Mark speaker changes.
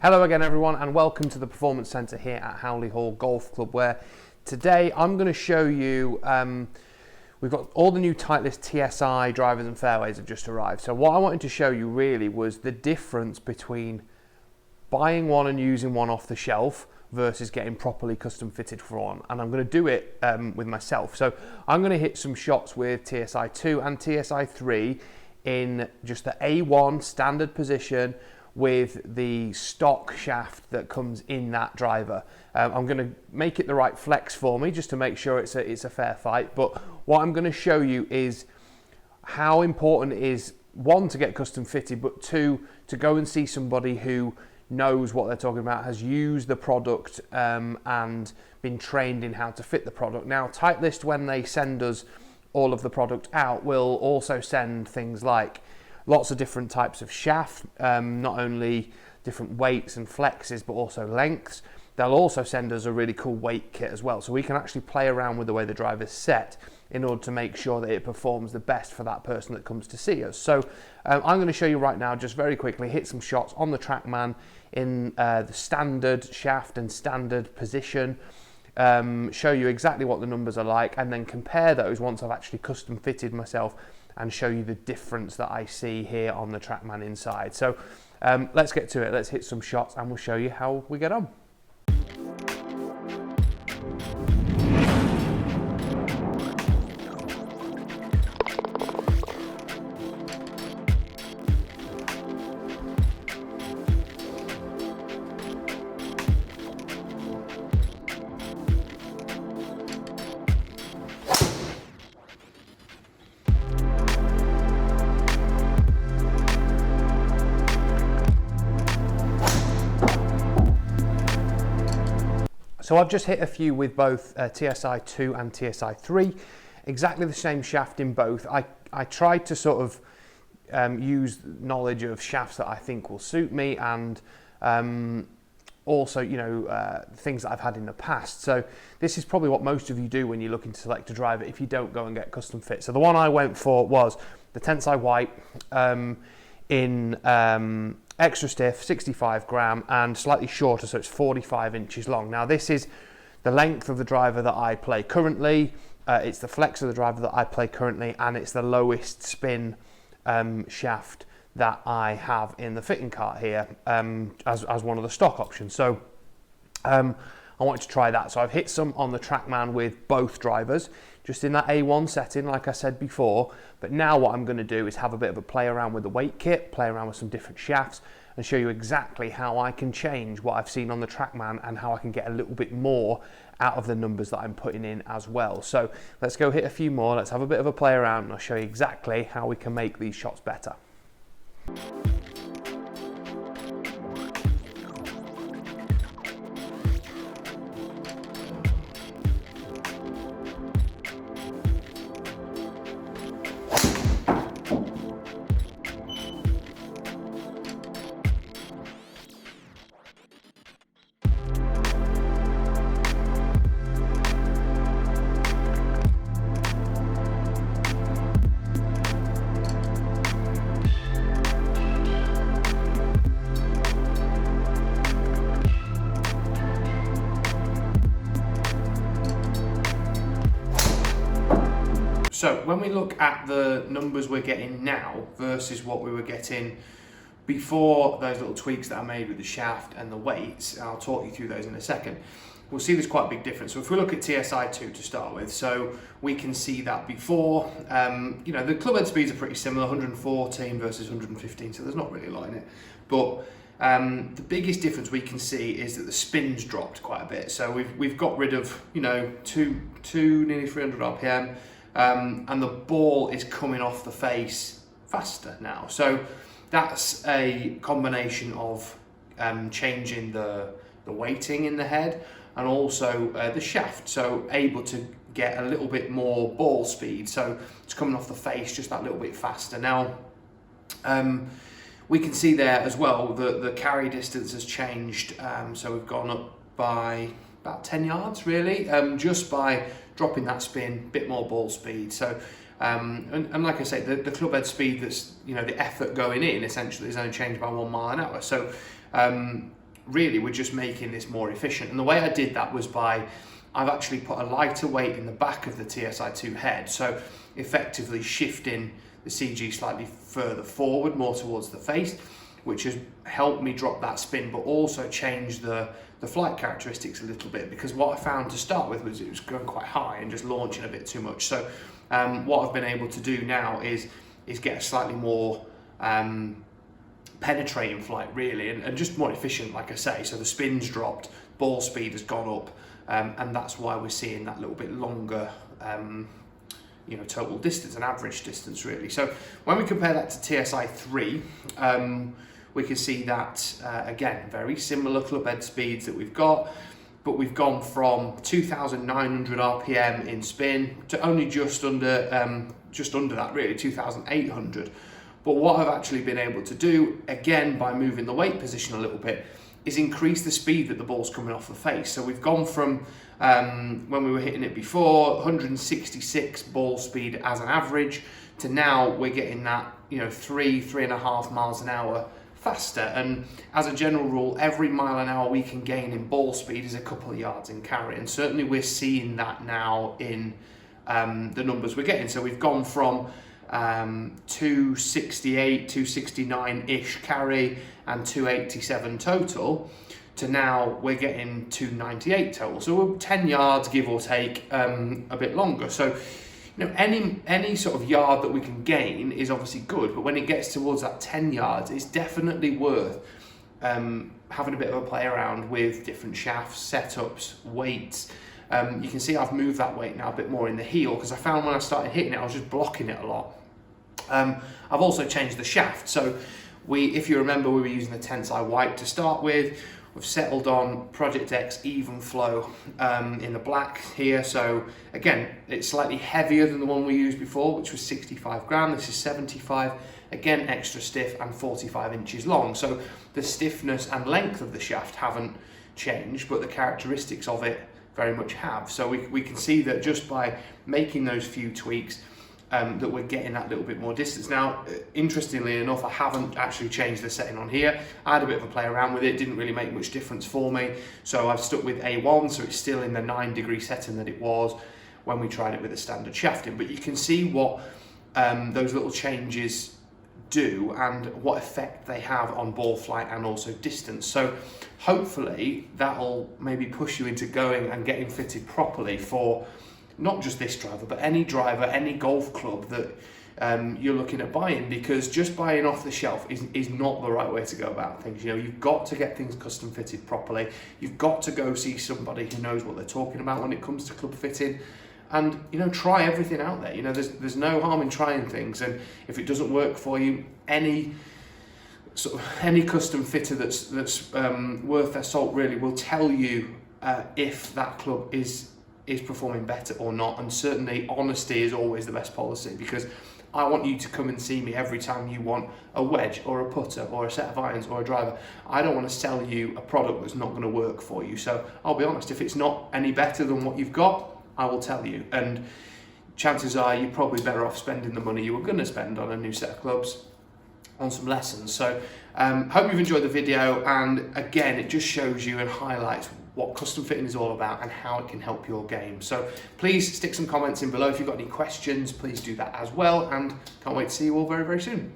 Speaker 1: Hello again everyone, and welcome to the Performance Centre here at Howley Hall Golf Club, where today I'm going to show you, we've got all the new Titleist Tsi drivers and fairways have just arrived. So what I wanted to show you really was the difference between buying one and using one off the shelf versus getting properly custom fitted for one. And I'm going to do it with myself. So I'm going to hit some shots with TSI 2 and TSI 3 in just the A1 standard position with the stock shaft that comes in that driver. I'm going to make it the right flex for me just to make sure it's a fair fight. But what I'm going to show you is how important it is, one, to get custom fitted, but two, to go and see somebody who knows what they're talking about, has used the product and been trained in how to fit the product. Now, Titleist, when they send us all of the product out, will also send things like lots of different types of shaft, not only different weights and flexes, but also lengths. They'll also send us a really cool weight kit as well, so we can actually play around with the way the driver's set in order to make sure that it performs the best for that person that comes to see us. So I'm going to show you right now, just very quickly, hit some shots on the TrackMan in the standard shaft and standard position, show you exactly what the numbers are like, and then compare those once I've actually custom fitted myself and show you the difference that I see here on the TrackMan inside. So let's get to it. Let's hit some shots and we'll show you how we get on. So I've just hit a few with both TSI 2 and TSI 3, exactly the same shaft in both. I tried to sort of use knowledge of shafts that I think will suit me, and also, you know, things that I've had in the past. So this is probably what most of you do when you're looking to select a driver if you don't go and get custom fit. So the one I went for was the Tensai White in extra stiff, 65 gram, and slightly shorter, so it's 45 inches long. Now this is the length of the driver that I play currently, it's the flex of the driver that I play currently, and it's the lowest spin shaft that I have in the fitting cart here as one of the stock options. So I wanted to try that. So I've hit some on the TrackMan with both drivers, just in that A1 setting, like I said before. But now what I'm going to do is have a bit of a play around with the weight kit, play around with some different shafts, and show you exactly how I can change what I've seen on the TrackMan and how I can get a little bit more out of the numbers that I'm putting in as well. So let's go hit a few more, let's have a bit of a play around, and I'll show you exactly how we can make these shots better. So when we look at the numbers we're getting now versus what we were getting before those little tweaks that I made with the shaft and the weights, and I'll talk you through those in a second, we'll see there's quite a big difference. So if we look at TSI 2 to start with, so we can see that before, you know, the club head speeds are pretty similar, 114 versus 115, so there's not really a lot in it. But the biggest difference we can see is that the spin's dropped quite a bit. So we've got rid of, you know, nearly 300 RPM, and the ball is coming off the face faster now. So that's a combination of changing the weighting in the head and also the shaft, so able to get a little bit more ball speed, so it's coming off the face just that little bit faster. Now we can see there as well that the carry distance has changed, so we've gone up by about 10 yards really, just by dropping that spin, bit more ball speed. So and like I say, the club head speed, that's, you know, the effort going in essentially is only changed by 1 mile an hour. So really we're just making this more efficient. And the way I did that was I've actually put a lighter weight in the back of the TSI2 head, so effectively shifting the CG slightly further forward, more towards the face, which has helped me drop that spin, but also change the flight characteristics a little bit, because what I found to start with was it was going quite high and just launching a bit too much. So what I've been able to do now is get a slightly more penetrating flight, really, and just more efficient, like I say. So the spin's dropped, ball speed has gone up, and that's why we're seeing that little bit longer total distance and average distance, really. So when we compare that to TSI3, we can see that again, very similar club head speeds that we've got, but we've gone from 2,900 RPM in spin to only just under that, really, 2,800. But what I've actually been able to do, again, by moving the weight position a little bit, is increase the speed that the ball's coming off the face. So we've gone from, when we were hitting it before, 166 ball speed as an average, to now we're getting that 3.5 miles an hour faster. And as a general rule, every mile an hour we can gain in ball speed is a couple of yards in carry, and certainly we're seeing that now in the numbers we're getting. So we've gone from 268, 269-ish carry and 287 total, to now we're getting 298 total. So we're 10 yards, give or take, a bit longer. So any sort of yard that we can gain is obviously good, but when it gets towards that 10 yards, it's definitely worth having a bit of a play around with different shafts, setups, weights. You can see I've moved that weight now a bit more in the heel, because I found when I started hitting it, I was just blocking it a lot. I've also changed the shaft. So if you remember, we were using the Tensei white to start with. We've settled on Project X Even Flow in the black here. So again, it's slightly heavier than the one we used before, which was 65 gram. This is 75. Again, extra stiff and 45 inches long. So the stiffness and length of the shaft haven't changed, but the characteristics of it very much have. So we can see that just by making those few tweaks, that we're getting that little bit more distance. Now, interestingly enough, I haven't actually changed the setting on here. I had a bit of a play around with it, didn't really make much difference for me. So I've stuck with A1, so it's still in the 9-degree setting that it was when we tried it with the standard shafting. But you can see what those little changes do and what effect they have on ball flight and also distance. So hopefully that'll maybe push you into going and getting fitted properly for not just this driver, but any driver, any golf club that you're looking at buying, because just buying off the shelf is not the right way to go about things. You've got to get things custom fitted properly. You've got to go see somebody who knows what they're talking about when it comes to club fitting, and try everything out there. There's no harm in trying things, and if it doesn't work for you, any custom fitter that's worth their salt really will tell you if that club is performing better or not. And certainly honesty is always the best policy, because I want you to come and see me every time you want a wedge or a putter or a set of irons or a driver. I don't want to sell you a product that's not going to work for you. So I'll be honest, if it's not any better than what you've got, I will tell you, and chances are you're probably better off spending the money you were going to spend on a new set of clubs on some lessons. So hope you've enjoyed the video, and again, it just shows you and highlights what custom fitting is all about and how it can help your game. So please stick some comments in below. If you've got any questions, please do that as well, and can't wait to see you all very, very soon.